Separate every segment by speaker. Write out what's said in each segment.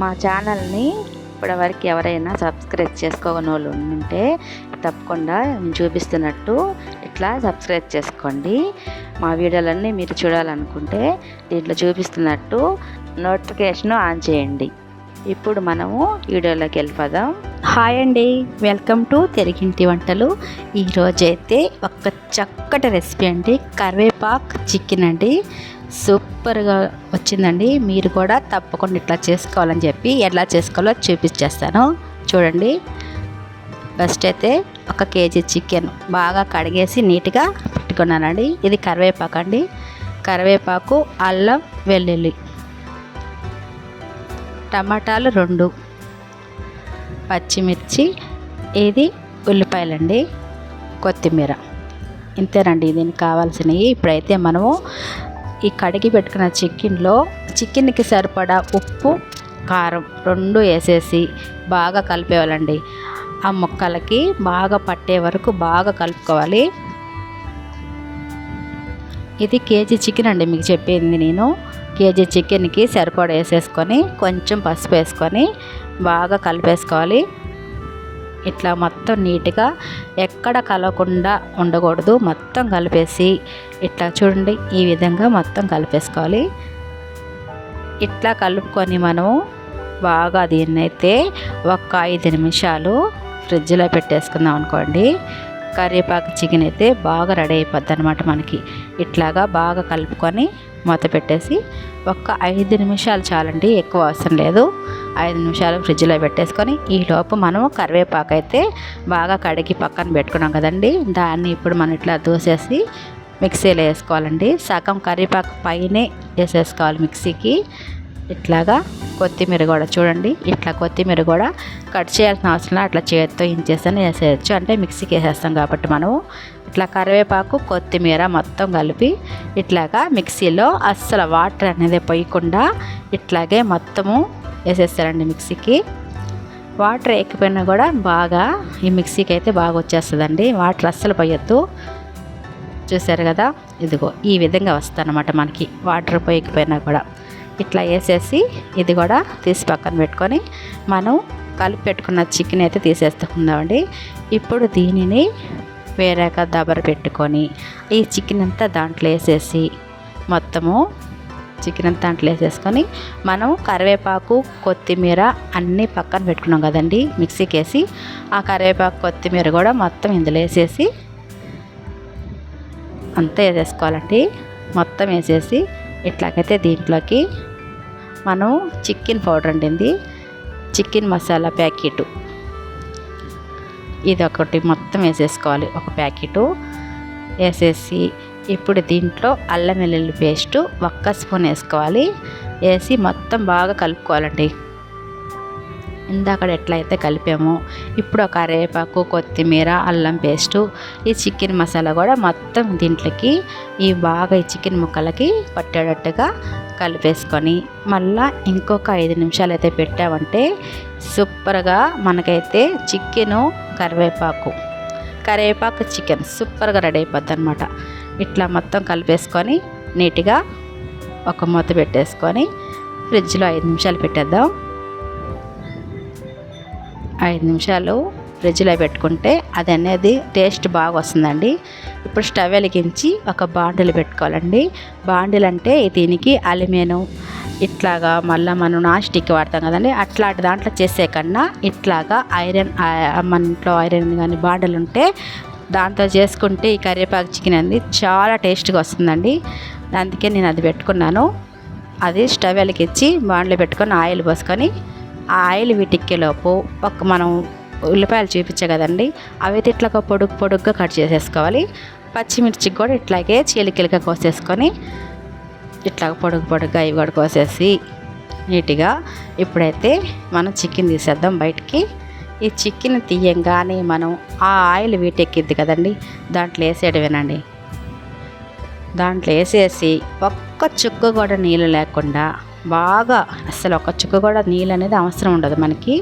Speaker 1: మా ఛానల్ని ఇప్పటివరకు ఎవరైనా సబ్స్క్రైబ్ చేసుకోని వాళ్ళు ఉంటే తప్పకుండా నేను చూపిస్తున్నట్టు ఇట్లా సబ్స్క్రైబ్ చేసుకోండి. మా వీడియోలన్నీ మీరు చూడాలనుకుంటే దీంట్లో చూపిస్తున్నట్టు నోటిఫికేషన్ ఆన్ చేయండి. ఇప్పుడు మనము వీడియోలోకి వెళ్ళిపోదాం. హాయ్ అండి, వెల్కమ్ టు తెలుగింటి వంటలు. ఈరోజైతే ఒక చక్కటి రెసిపీ అండి, కరివేపాకు చికెన్ అండి. సూపర్గా వచ్చిందండి. మీరు కూడా తప్పకుండా ఇట్లా చేసుకోవాలని చెప్పి ఎలా చేసుకోవాలో చూపించేస్తాను చూడండి. ఫస్ట్ అయితే 1 కేజీ చికెన్ బాగా కడిగేసి నీట్గా పెట్టుకున్నానండి. ఇది కరివేపాకు అండి. కరివేపాకు, అల్లం వెల్లుల్లి, టమాటాలు 2, పచ్చిమిర్చి, ఇది ఉల్లిపాయలండి, కొత్తిమీర. ఇంతేనండి దీనికి కావాల్సినవి. ఇప్పుడైతే మనము ఈ కడిగి పెట్టుకున్న చికెన్కి సరిపడా ఉప్పు, కారం 2 వేసేసి బాగా కలిపేవాళ్ళండి. ఆ ముక్కలకి బాగా పట్టే వరకు బాగా కలుపుకోవాలి. ఇది కేజీ చికెన్ అండి, మీకు చెప్పింది నేను. కేజీ చికెన్కి సరిపడా వేసేసుకొని కొంచెం పసుపు వేసుకొని బాగా కలిపేసుకోవాలి. ఇట్లా మొత్తం నీట్గా ఎక్కడ కలవకుండా ఉండకూడదు, మొత్తం కలిపేసి ఇట్లా చూడండి ఈ విధంగా మొత్తం కలిపేసుకోవాలి. ఇట్లా కలుపుకొని మనము బాగా దీన్నైతే ఒక 5 నిమిషాలు ఫ్రిడ్జ్లో పెట్టేసుకుందాం అనుకోండి. కరివేపాకు చికెన్ అయితే బాగా రెడీ అయిపోద్ది అనమాట మనకి. ఇట్లాగా బాగా కలుపుకొని మూత పెట్టేసి ఒక 5 నిమిషాలు చాలండి, ఎక్కువ అవసరం లేదు. 5 నిమిషాలు ఫ్రిడ్జ్లో పెట్టేసుకొని ఈలోపు మనము కరివేపాకు అయితే బాగా కడిగి పక్కన పెట్టుకున్నాం కదండి, దాన్ని ఇప్పుడు మనం ఇట్లా దూసేసి మిక్సీలో వేసుకోవాలండి. సగం కరివేపాకు పైనే వేసేసుకోవాలి మిక్సీకి. ఇట్లాగా కొత్తిమీర కూడా చూడండి, ఇట్లా కొత్తిమీర కూడా కట్ చేయాల్సిన అవసరం అట్లా చేతితో ఇంచేస్తేనే వేసేయచ్చు, అంటే మిక్సీకి వేసేస్తాం కాబట్టి మనము. ఇట్లా కరివేపాకు, కొత్తిమీర మొత్తం కలిపి ఇట్లాగా మిక్సీలో అస్సలు వాటర్ అనేది పోయకుండా ఇట్లాగే మొత్తము వేసేస్తారండి మిక్సీకి. వాటర్ ఎక్కిపోయినా కూడా బాగా ఈ మిక్సీకి అయితే బాగా వచ్చేస్తుందండి, వాటర్ అస్సలు పోయొద్దు. చూసారు కదా, ఇదిగో ఈ విధంగా వస్తుందన్నమాట మనకి, వాటర్ పోయకపోయినా కూడా. ఇట్లా వేసేసి ఇది కూడా తీసి పక్కన పెట్టుకొని మనం కలిపి పెట్టుకున్న చికెన్ అయితే తీసేసుకుందామండి. ఇప్పుడు దీనిని వేరేగా దబర పెట్టుకొని ఈ చికెన్ అంతా దాంట్లో వేసేసి మొత్తము చికెన్ అంతా దాంట్లో వేసేసుకొని మనం కరివేపాకు, కొత్తిమీర అన్నీ పక్కన పెట్టుకున్నాం కదండి మిక్సీకి వేసి, ఆ కరివేపాకు, కొత్తిమీర కూడా మొత్తం ఇందులో వేసేసి అంతా వేసేసుకోవాలండి. మొత్తం వేసేసి ఇట్లాగైతే దీంట్లోకి మనం చికెన్ పౌడర్ అండి, చికెన్ మసాలా ప్యాకెట్ ఇదొకటి మొత్తం వేసేసుకోవాలి, ఒక ప్యాకెటు వేసేసి ఇప్పుడు దీంట్లో అల్లం వెల్లుల్లి పేస్టు 1 స్పూన్ వేసుకోవాలి. వేసి మొత్తం బాగా కలుపుకోవాలండి. ఇందాక ఎట్లయితే కలిపామో ఇప్పుడు ఒక కరివేపాకు, కొత్తిమీర, అల్లం పేస్టు, ఈ చికెన్ మసాలా కూడా మొత్తం దీంట్లోకి ఈ బాగా ఈ చికెన్ ముక్కలకి పట్టేటట్టుగా కలిపేసుకొని మళ్ళీ ఇంకొక 5 నిమిషాలు అయితే పెట్టామంటే సూపర్గా మనకైతే చికెను కరివేపాకు చికెన్ సూపర్గా రెడీ అయిపోద్ది అనమాట. ఇట్లా మొత్తం కలిపేసుకొని నీట్గా ఒక మూత పెట్టేసుకొని ఫ్రిడ్జ్లో 5 నిమిషాలు పెట్టేద్దాం. 5 నిమిషాలు ఫ్రిడ్జ్లో పెట్టుకుంటే అది అనేది టేస్ట్ బాగా వస్తుందండి. ఇప్పుడు స్టవ్ వెలిగించి ఒక బాండిల్ పెట్టుకోవాలండి. బాండిల్ అంటే దీనికి అల్యూమినియం ఇట్లాగా మళ్ళీ మనం నాన్ స్టిక్ వాడతాం కదండి, అట్లాంటి దాంట్లో చేసే కన్నా ఇట్లాగా ఐరన్, మన ఇంట్లో ఐరన్ కానీ బాండిల్ ఉంటే దాంతో చేసుకుంటే ఈ కరివేపాకు చికెన్ అనేది చాలా టేస్ట్గా వస్తుందండి. అందుకే నేను అది పెట్టుకున్నాను. అది స్టవ్ వెలిగించి బాండిల్ పెట్టుకొని ఆయిల్ పోసుకొని ఆ ఆయిల్ వీటిక్కేలోపు మనం ఉల్లిపాయలు చూపించే కదండి, అవి అయితే ఇట్లా పొడుగ్గా కట్ చేసేసుకోవాలి. పచ్చిమిర్చి కూడా ఇట్లాగే చీలికలుగా కోసేసుకొని ఇట్లా పొడుగ్గా ఇవి కూడా కోసేసి నీట్గా ఇప్పుడైతే మనం చికెన్ తీసేద్దాం బయటికి. ఈ చికెన్ తీయంగానే మనం ఆ ఆయిల్ వీటెక్కిద్ది కదండి, దాంట్లో వేసేయడమేనండి. దాంట్లో వేసేసి ఒక్క చుక్క కూడా నీళ్ళు లేకుండా బాగా, అసలు ఒక చుక్క కూడా నీళ్ళు అనేది అవసరం ఉండదు మనకి,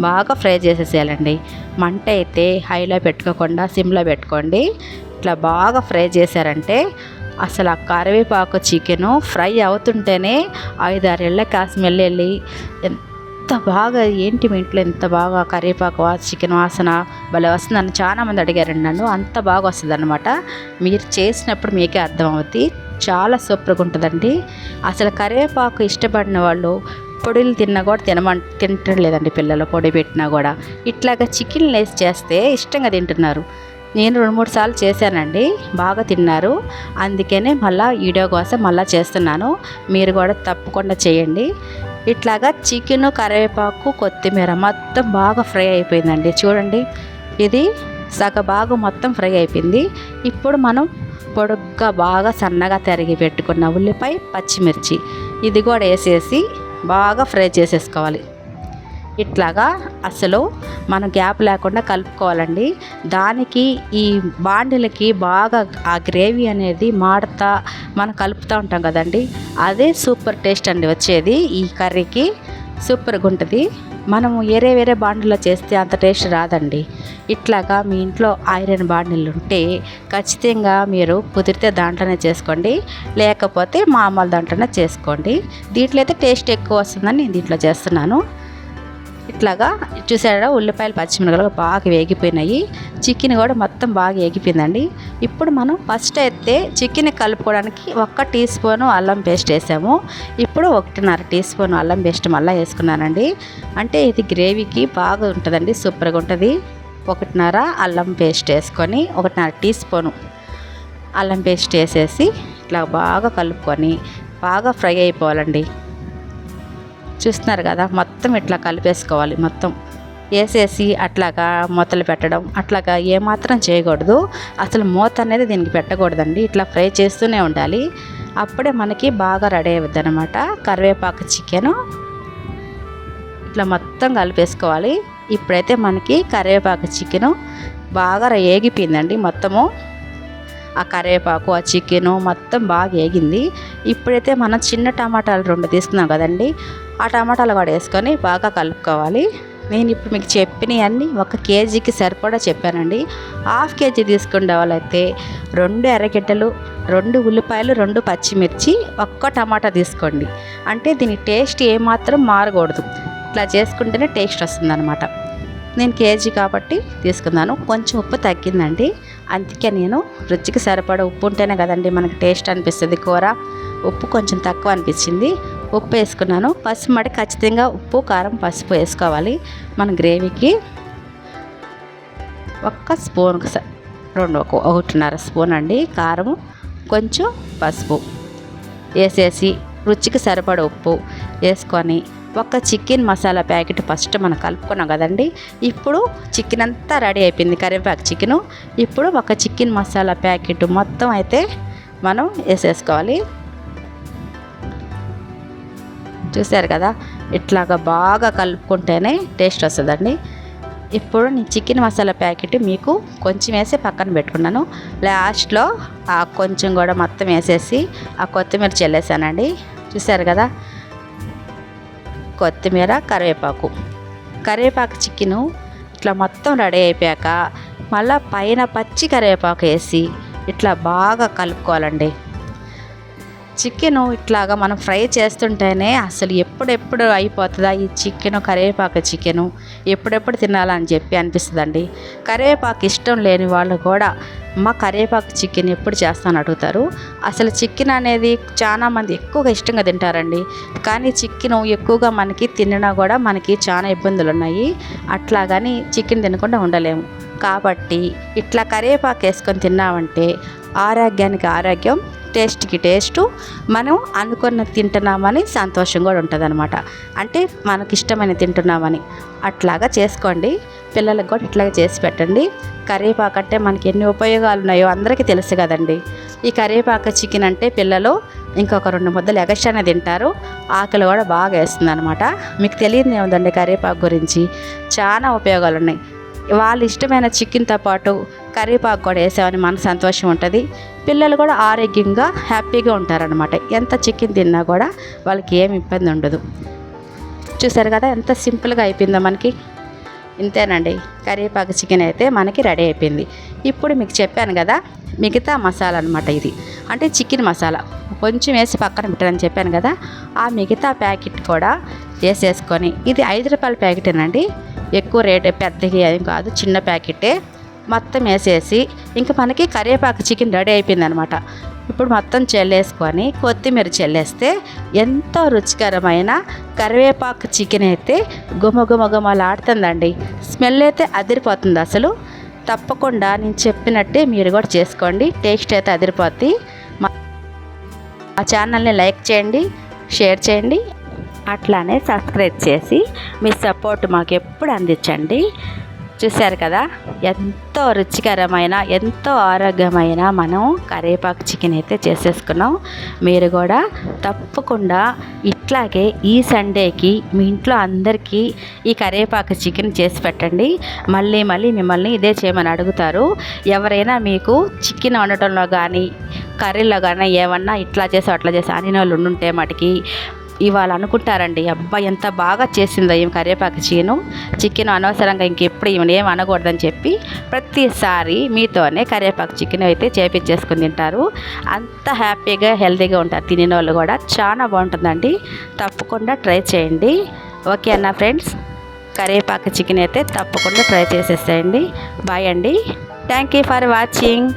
Speaker 1: బాగా ఫ్రై చేసేసేయాలండి. మంట అయితే హైలో పెట్టుకోకుండా సిమ్లో పెట్టుకోండి. ఇట్లా బాగా ఫ్రై చేశారంటే అసలు ఆ కరివేపాకు చికెను ఫ్రై అవుతుంటేనే 5-6 ఏళ్ళకి ఆ స్మెల్ వెళ్ళి ఎంత బాగా ఏంటి మీ ఇంట్లో ఎంత బాగా కరివేపాకు చికెన్ వాసన భలే వస్తుందని చాలామంది అడిగారండి నన్ను. అంత బాగా వస్తుంది అనమాట. మీరు చేసినప్పుడు మీకే అర్థమవుద్ది. చాలా సూపర్గా ఉంటుందండి. అసలు కరివేపాకు ఇష్టపడిన వాళ్ళు పొడులు తిన్నా కూడా తింటలేదండి పిల్లలు. పొడి పెట్టినా కూడా ఇట్లాగా చికెన్ వేసి చేస్తే ఇష్టంగా తింటున్నారు. నేను 2-3 సార్లు చేశానండి, బాగా తిన్నారు. అందుకనే మళ్ళీ వీడియో కోసం మళ్ళీ చేస్తున్నాను. మీరు కూడా తప్పకుండా చేయండి. ఇట్లాగా చికెను, కరివేపాకు, కొత్తిమీర మొత్తం బాగా ఫ్రై అయిపోయిందండి. చూడండి, ఇది సగభాగం మొత్తం ఫ్రై అయిపోయింది. ఇప్పుడు మనం పొడుగ్గా బాగా సన్నగా తరిగి పెట్టుకున్న ఉల్లిపాయ, పచ్చిమిర్చి ఇది కూడా వేసేసి బాగా ఫ్రై చేసేసుకోవాలి. ఇట్లాగా అసలు మనం గ్యాప్ లేకుండా కలుపుకోవాలండి. దానికి ఈ బాండిలకి బాగా ఆ గ్రేవీ అనేది మాడతా మనం కలుపుతూ ఉంటాం కదండి, అదే సూపర్ టేస్ట్ అండి వచ్చేది. ఈ కర్రీకి సూపర్గా ఉంటుంది. మనము వేరే బాండిల్లో చేస్తే అంత టేస్ట్ రాదండి. ఇట్లాగా మీ ఇంట్లో ఐరన్ బాండిల్ ఉంటే ఖచ్చితంగా మీరు కుదిరితే దాంట్లోనే చేసుకోండి, లేకపోతే మామూలు దాంట్లోనే చేసుకోండి. దీంట్లో అయితే టేస్ట్ ఎక్కువ వస్తుందని నేను దీంట్లో చేస్తున్నాను. ఇట్లాగా చూసారా, ఉల్లిపాయలు, పచ్చిమిరపకాయలు బాగా వేగిపోయినాయి. చికెన్ కూడా మొత్తం బాగా వేగిపోయిందండి. ఇప్పుడు మనం ఫస్ట్ అయితే చికెన్ కలుపుకోవడానికి 1 టీ స్పూను అల్లం పేస్ట్ వేసాము. ఇప్పుడు 1.5 టీ స్పూన్ అల్లం పేస్ట్ మళ్ళీ వేసుకున్నానండి. అంటే ఇది గ్రేవీకి బాగా ఉంటుందండి, సూపర్గా ఉంటుంది. 1.5 అల్లం పేస్ట్ వేసుకొని 1.5 టీ స్పూను అల్లం పేస్ట్ వేసేసి ఇట్లా బాగా కలుపుకొని బాగా ఫ్రై అయిపోవాలండి. చూస్తున్నారు కదా, మొత్తం ఇట్లా కలిపేసుకోవాలి. మొత్తం వేసేసి అట్లాగా మూతలు పెట్టడం అట్లాగా ఏమాత్రం చేయకూడదు. అసలు మూత అనేది దీనికి పెట్టకూడదండి. ఇట్లా ఫ్రై చేస్తూనే ఉండాలి. అప్పుడే మనకి బాగా రెడీ అవుద్ది అనమాట కరివేపాకు చికెను. ఇట్లా మొత్తం కలిపేసుకోవాలి. ఇప్పుడైతే మనకి కరివేపాకు చికెను బాగా ఏగిపోయిందండి. మొత్తము ఆ కరివేపాకు, ఆ చికెను మొత్తం బాగా వేగింది. ఇప్పుడైతే మనం చిన్న టమాటాలు 2 తీసుకున్నాం కదండి, ఆ టమాటాలు కూడా వేసుకొని బాగా కలుపుకోవాలి. నేను ఇప్పుడు మీకు చెప్పినవన్నీ 1 కేజీకి సరిపడా చెప్పానండి. 1/2 కేజీ తీసుకునే వాళ్ళైతే 2 ఎర్రగడ్డలు, 2 ఉల్లిపాయలు, 2 పచ్చిమిర్చి, 1 టమాటా తీసుకోండి. అంటే దీని టేస్ట్ ఏమాత్రం మారకూడదు. ఇట్లా చేసుకుంటేనే టేస్ట్ వస్తుందన్నమాట. నేను కేజీ కాబట్టి తీసుకున్నాను. కొంచెం ఉప్పు తగ్గిందండి, అందుకే నేను రుచికి సరిపడా ఉప్పు ఉంటేనే కదండి మనకి టేస్ట్ అనిపిస్తుంది కూర. ఉప్పు కొంచెం తక్కువ అనిపించింది, ఉప్పు వేసుకున్నాను. పసుపు మడి ఖచ్చితంగా ఉప్పు, కారం, పసుపు వేసుకోవాలి. మన గ్రేవీకి 1 స్పూన్ 1.5 స్పూన్ అండి కారం, కొంచెం పసుపు వేసేసి రుచికి సరిపడా ఉప్పు వేసుకొని 1 చికెన్ మసాలా ప్యాకెట్ ఫస్ట్ మనం కలుపుకున్నాం కదండి. ఇప్పుడు చికెన్ అంతా రెడీ అయిపోయింది, కరివేపాకు చికెను. ఇప్పుడు 1 చికెన్ మసాలా ప్యాకెట్ మొత్తం అయితే మనం వేసేసుకోవాలి. చూసారు కదా, ఇట్లాగా బాగా కలుపుకుంటేనే టేస్ట్ వస్తుందండి. ఇప్పుడు నేను చికెన్ మసాలా ప్యాకెట్ మీకు కొంచెం వేసి పక్కన పెట్టుకున్నాను. లాస్ట్లో ఆ కొంచెం కూడా మొత్తం వేసేసి ఆ కొత్తిమీర చల్లేసానండి. చూసారు కదా, కొత్తిమీర, కరివేపాకు చికెను ఇట్లా మొత్తం రెడీ అయిపోయాక మళ్ళీ పైన పచ్చి కరివేపాకు వేసి ఇట్లా బాగా కలుపుకోవాలండి. చికెను ఇట్లాగా మనం ఫ్రై చేస్తుంటేనే అసలు ఎప్పుడెప్పుడు అయిపోతుందా ఈ చికెను, కరివేపాకు చికెను ఎప్పుడెప్పుడు తినాలని చెప్పి అనిపిస్తుందండి. కరివేపాకు ఇష్టం లేని వాళ్ళు కూడా మా కరివేపాకు చికెన్ ఎప్పుడు చేస్తాను అడుగుతారు. అసలు చికెన్ అనేది చాలామంది ఎక్కువగా ఇష్టంగా తింటారండి. కానీ చికెను ఎక్కువగా మనకి తిన్నా కూడా మనకి చాలా ఇబ్బందులు ఉన్నాయి. అట్లాగని చికెన్ తినకుండా ఉండలేము. కాబట్టి ఇట్లా కరివేపాకు వేసుకొని తిన్నామంటే ఆరోగ్యానికి ఆరోగ్యం, టేస్ట్కి టేస్టు, మనం అనుకున్న తింటున్నామని సంతోషం కూడా ఉంటుంది అనమాట. అంటే మనకి ఇష్టమైన తింటున్నామని అట్లాగా చేసుకోండి. పిల్లలకు కూడా ఇట్లాగే చేసి పెట్టండి. కరివేపాకు అంటే మనకి ఎన్ని ఉపయోగాలు ఉన్నాయో అందరికీ తెలుసు కదండి. ఈ కరివేపాకు చికెన్ అంటే పిల్లలు ఇంకొక 2 ముద్దలు ఎగస్ట్రానే తింటారు. ఆకలి కూడా బాగా వేస్తుంది అనమాట. మీకు తెలియదు ఏముందండి కరివేపాకు గురించి, చాలా ఉపయోగాలు ఉన్నాయి. వాళ్ళు ఇష్టమైన చికెన్తో పాటు కరివేపాకు కూడా వేసామని మనకు సంతోషం ఉంటుంది. పిల్లలు కూడా ఆరోగ్యంగా హ్యాపీగా ఉంటారనమాట. ఎంత చికెన్ తిన్నా కూడా వాళ్ళకి ఏమి ఇబ్బంది ఉండదు. చూసారు కదా ఎంత సింపుల్గా అయిపోయిందో మనకి. ఇంతేనండి, కరివేపాకు చికెన్ అయితే మనకి రెడీ అయిపోయింది. ఇప్పుడు మీకు చెప్పాను కదా మిగతా మసాలా అనమాట ఇది, అంటే చికెన్ మసాలా కొంచెం వేసి పక్కన పెట్టానని చెప్పాను కదా, ఆ మిగతా ప్యాకెట్ కూడా వేసేసుకొని, ఇది 5 రూపాయల ప్యాకెటేనండి, ఎక్కువ రేట్ పెద్దగా ఏం కాదు, చిన్న ప్యాకెటే. మొత్తం వేసేసి ఇంకా మనకి కరివేపాకు చికెన్ రెడీ అయిపోయింది అనమాట. ఇప్పుడు మొత్తం చల్లేసుకొని కొత్తిమీర చల్లేస్తే ఎంతో రుచికరమైన కరివేపాకు చికెన్ అయితే గుమగుమగుమలాడుతుందండి. స్మెల్ అయితే అదిరిపోతుంది అసలు. తప్పకుండా నేను చెప్పినట్టే మీరు కూడా చేసుకోండి, టేస్ట్ అయితే అదిరిపోద్ది. మా ఛానల్ని లైక్ చేయండి, షేర్ చేయండి, అట్లానే సబ్స్క్రైబ్ చేసి మీ సపోర్ట్ మాకు ఎప్పుడు అందించండి. చూశారు కదా, ఎంతో రుచికరమైన ఎంతో ఆరోగ్యమైన మనం కరివేపాకు చికెన్ అయితే చేసేసుకున్నాం. మీరు కూడా తప్పకుండా ఇట్లాగే ఈ సండేకి మీ ఇంట్లో అందరికీ ఈ కరివేపాకు చికెన్ చేసి పెట్టండి. మళ్ళీ మళ్ళీ మిమ్మల్ని ఇదే చేయమని అడుగుతారు. ఎవరైనా మీకు చికెన్ వండటంలో కానీ కర్రీలో కానీ ఏమన్నా ఇట్లా చేసి అట్లా చేసి అని వాళ్ళు ఉండుంటే మటుకి ఇవాళ అనుకుంటారండి, అబ్బా ఎంత బాగా చేసిందో ఏం కరివేపాకు చికెన్ అనవసరంగా ఇంకెప్పుడు ఈమెను ఏం అనకూడదని చెప్పి ప్రతిసారి మీతోనే కరివేపాకు చికెన్ అయితే చేపించేసుకుని తింటారు. అంత హ్యాపీగా హెల్తీగా ఉంటారు తినే వాళ్ళు కూడా. చాలా బాగుంటుందండి, తప్పకుండా ట్రై చేయండి. ఓకే అన్న ఫ్రెండ్స్, కరివేపాకు చికెన్ అయితే తప్పకుండా ట్రై చేసేసేయండి. బాయ్ అండి, థ్యాంక్ యూ ఫర్ వాచింగ్.